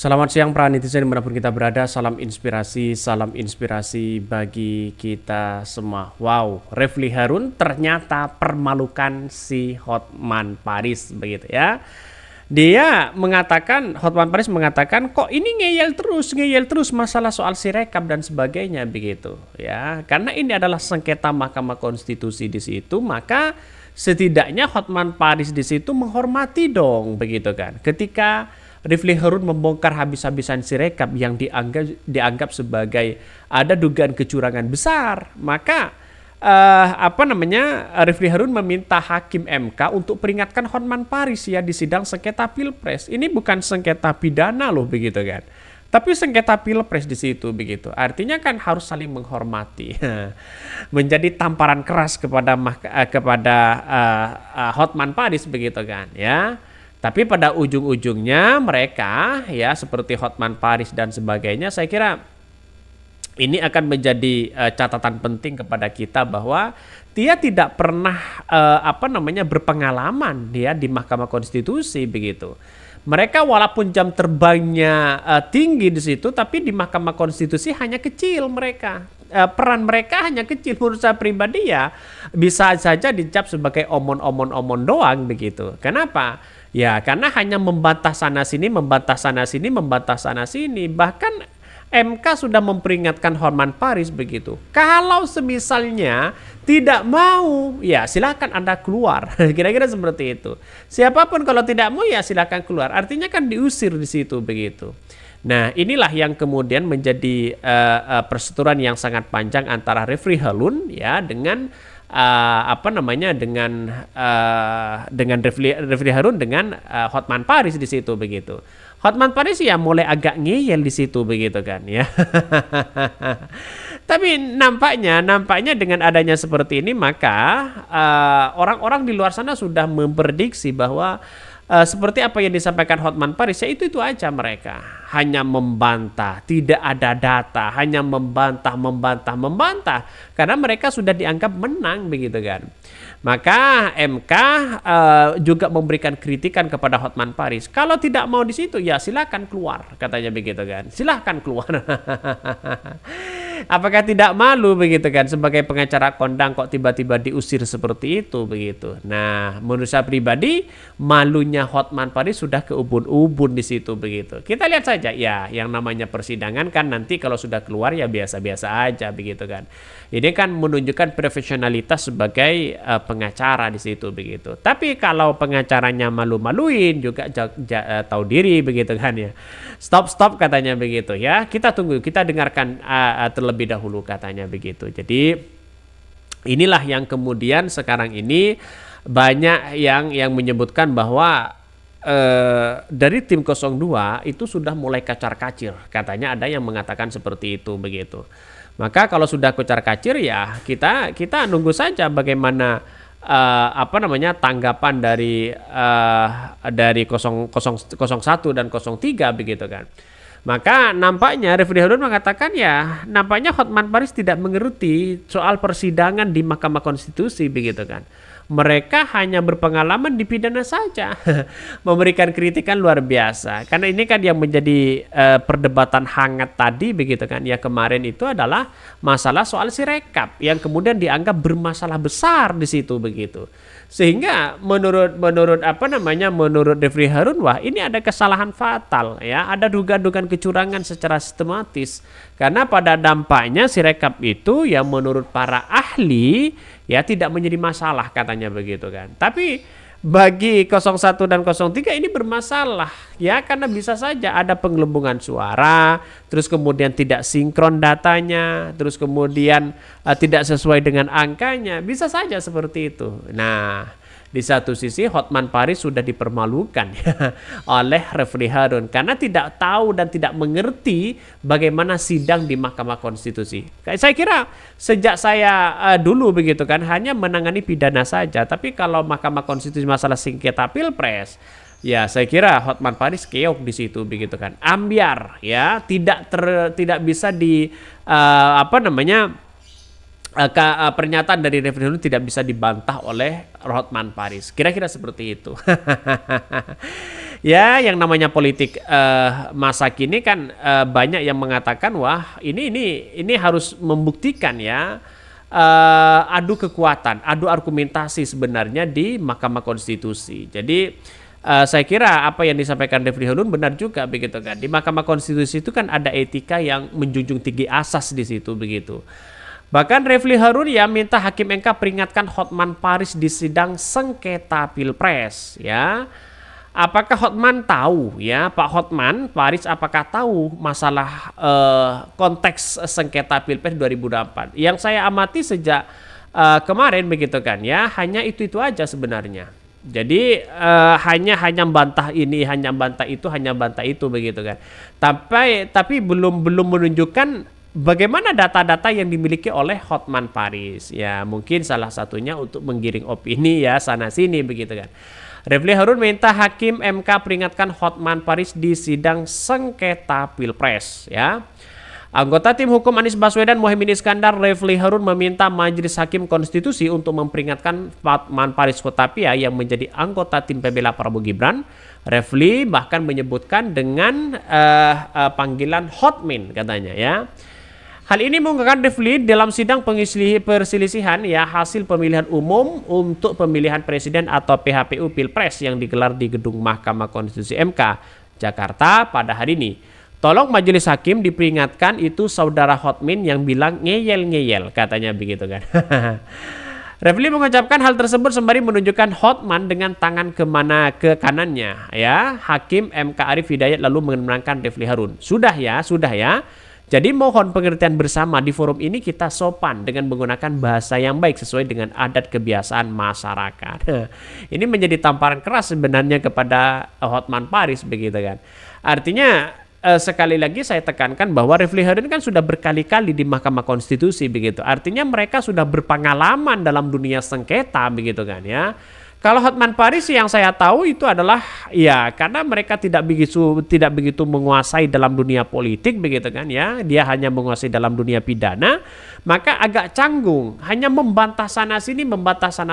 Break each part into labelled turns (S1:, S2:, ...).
S1: Selamat siang para netizen dimanapun kita berada, salam inspirasi bagi kita semua. Wow, Refli Harun ternyata permalukan si Hotman Paris begitu ya. Hotman Paris mengatakan kok ini ngeyel terus masalah soal Sirekap dan sebagainya begitu ya. Karena ini adalah sengketa Mahkamah Konstitusi di situ, maka setidaknya Hotman Paris di situ menghormati dong begitu kan. Ketika Refli Harun membongkar habis-habisan Sirekap yang dianggap sebagai ada dugaan kecurangan besar, maka Refli Harun meminta hakim MK untuk peringatkan Hotman Paris ya di sidang sengketa Pilpres. Ini bukan sengketa pidana loh begitu kan. Tapi sengketa Pilpres di situ begitu. Artinya kan harus saling menghormati. Menjadi tamparan keras kepada Hotman Paris begitu kan ya. Tapi pada ujung-ujungnya mereka ya seperti Hotman Paris dan sebagainya, saya kira ini akan menjadi catatan penting kepada kita bahwa dia tidak pernah berpengalaman dia di Mahkamah Konstitusi begitu. Mereka walaupun jam terbangnya tinggi di situ, tapi di Mahkamah Konstitusi hanya kecil mereka. Peran mereka hanya kecil. Menurut saya pribadi ya bisa saja dicap sebagai omon-omon doang begitu. Kenapa? Ya karena hanya membantah sana sini, membantah sana sini, membantah sana sini. Bahkan MK sudah memperingatkan Hotman Paris begitu. Kalau semisalnya tidak mau, ya silakan Anda keluar. Kira-kira seperti itu. Siapapun kalau tidak mau ya silakan keluar. Artinya kan diusir di situ begitu. Nah inilah yang kemudian menjadi perseteruan yang sangat panjang antara Refli Harun ya dengan Refli Harun dengan Hotman Paris di situ begitu. Hotman Paris ya mulai agak ngeyel di situ begitu kan ya. Tapi nampaknya dengan adanya seperti ini maka orang-orang di luar sana sudah memprediksi bahwa seperti apa yang disampaikan Hotman Paris ya itu aja mereka hanya membantah, tidak ada data, hanya membantah karena mereka sudah dianggap menang begitu kan. Maka MK juga memberikan kritikan kepada Hotman Paris. Kalau tidak mau di situ ya silakan keluar katanya begitu kan. Silakan keluar. Apakah tidak malu begitu kan sebagai pengacara kondang kok tiba-tiba diusir seperti itu begitu. Nah, menurut saya pribadi malunya Hotman Paris sudah ke ubun-ubun di situ begitu. Kita lihat saja ya yang namanya persidangan kan nanti kalau sudah keluar ya biasa-biasa aja begitu kan. Ini kan menunjukkan profesionalitas sebagai pengacara di situ begitu. Tapi kalau pengacaranya malu-maluin juga tahu diri begitu kan ya. Stop katanya begitu ya. Kita tunggu, kita dengarkan terlebih dahulu katanya begitu. Jadi inilah yang kemudian sekarang ini banyak yang menyebutkan bahwa dari tim 02 itu sudah mulai kacar-kacir. Katanya ada yang mengatakan seperti itu begitu. Maka kalau sudah kocar-kacir ya kita nunggu saja bagaimana tanggapan dari 01 dan 03 begitu kan. Maka nampaknya Refli Harun mengatakan ya nampaknya Hotman Paris tidak mengerti soal persidangan di Mahkamah Konstitusi begitu kan. Mereka hanya berpengalaman di pidana saja. Memberikan kritikan luar biasa. Karena ini kan yang menjadi perdebatan hangat tadi begitu kan. Ya kemarin itu adalah masalah soal Sirekap yang kemudian dianggap bermasalah besar di situ begitu. Sehingga menurut Refli Harun wah ini ada kesalahan fatal ya, ada dugaan-dugaan kecurangan secara sistematis. Karena pada dampaknya Sirekap itu yang menurut para ahli ya tidak menjadi masalah katanya begitu kan. Tapi bagi 01 dan 03 ini bermasalah ya karena bisa saja ada penggelembungan suara, terus kemudian tidak sinkron datanya, terus kemudian tidak sesuai dengan angkanya, bisa saja seperti itu. Nah, di satu sisi Hotman Paris sudah dipermalukan ya, oleh Refli Harun karena tidak tahu dan tidak mengerti bagaimana sidang di Mahkamah Konstitusi. Saya kira sejak saya dulu begitu kan hanya menangani pidana saja, tapi kalau Mahkamah Konstitusi masalah sengketa Pilpres ya saya kira Hotman Paris keok di situ begitu kan. Ambiar ya, tidak bisa pernyataan dari Refli Harun tidak bisa dibantah oleh Hotman Paris. Kira-kira seperti itu. Ya, yang namanya politik masa kini kan banyak yang mengatakan wah ini harus membuktikan ya adu kekuatan, adu argumentasi sebenarnya di Mahkamah Konstitusi. Jadi saya kira apa yang disampaikan Refli Harun benar juga begitu kan. Di Mahkamah Konstitusi itu kan ada etika yang menjunjung tinggi asas di situ begitu. Bahkan Refli Harun ya minta Hakim MK peringatkan Hotman Paris di sidang sengketa Pilpres ya. Apakah Hotman tahu ya Pak Hotman Paris apakah tahu masalah konteks sengketa Pilpres 2024? Yang saya amati sejak kemarin begitu kan ya hanya itu aja sebenarnya. Jadi hanya bantah ini, hanya bantah itu begitu kan. Tapi belum menunjukkan bagaimana data-data yang dimiliki oleh Hotman Paris. Ya, mungkin salah satunya untuk menggiring opini ya sana sini begitu kan. Refli Harun minta Hakim MK peringatkan Hotman Paris di sidang sengketa Pilpres ya. Anggota tim hukum Anies Baswedan Muhaimin Iskandar Refli Harun meminta Majelis Hakim Konstitusi untuk memperingatkan Hotman Paris Hutapea yang menjadi anggota tim pembela Prabowo Gibran. Refli bahkan menyebutkan dengan panggilan Hotmin katanya ya. Hal ini mengungkapkan Refli dalam sidang perselisihan ya hasil pemilihan umum untuk pemilihan presiden atau PHPU Pilpres yang digelar di Gedung Mahkamah Konstitusi MK Jakarta pada hari ini. Tolong majelis hakim diperingatkan itu saudara Hotmin yang bilang ngeyel-ngeyel katanya begitu kan. Refli mengucapkan hal tersebut sembari menunjukkan Hotman dengan tangan ke kanannya ya. Hakim MK Arief Hidayat lalu menenangkan Refli Harun. Sudah ya. Jadi mohon pengertian bersama di forum ini kita sopan dengan menggunakan bahasa yang baik sesuai dengan adat kebiasaan masyarakat. Ini menjadi tamparan keras sebenarnya kepada Hotman Paris begitu kan. Artinya sekali lagi saya tekankan bahwa Refli Harun kan sudah berkali-kali di Mahkamah Konstitusi begitu. Artinya mereka sudah berpengalaman dalam dunia sengketa begitu kan ya. Kalau Hotman Paris yang saya tahu itu adalah ya karena mereka tidak begitu menguasai dalam dunia politik begitu kan ya. Dia hanya menguasai dalam dunia pidana, maka agak canggung, hanya membantah sana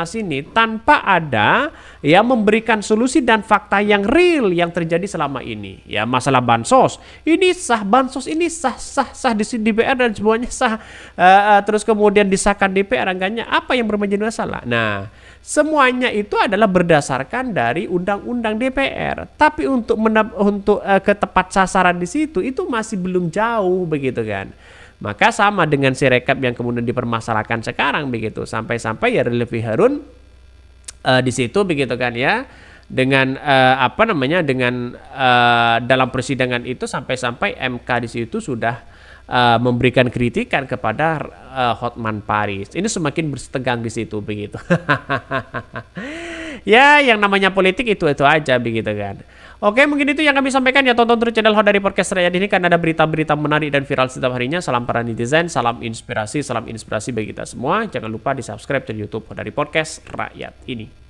S1: sini tanpa ada ya memberikan solusi dan fakta yang real yang terjadi selama ini. Ya masalah bansos, ini sah bansos ini sah di DPR dan semuanya sah terus kemudian disahkan DPR anggarannya apa yang menjadi masalah. Nah, semuanya itu adalah berdasarkan dari undang-undang DPR. Tapi untuk ke tepat sasaran di situ itu masih belum jauh begitu kan. Maka sama dengan Sirekap yang kemudian dipermasalahkan sekarang begitu. Sampai-sampai ya Refli Harun di situ begitu kan ya. Dengan dalam persidangan itu sampai-sampai MK di situ sudah memberikan kritikan kepada Hotman Paris. Ini semakin bersetegang di situ begitu. Ya, yang namanya politik itu aja begitu kan. Oke, mungkin itu yang kami sampaikan ya. Tonton terus channel Hot dari Podcast Rakyat ini kan ada berita-berita menarik dan viral setiap harinya. Salam para netizen, salam inspirasi bagi kita semua. Jangan lupa di-subscribe channel YouTube Hot dari Podcast Rakyat ini.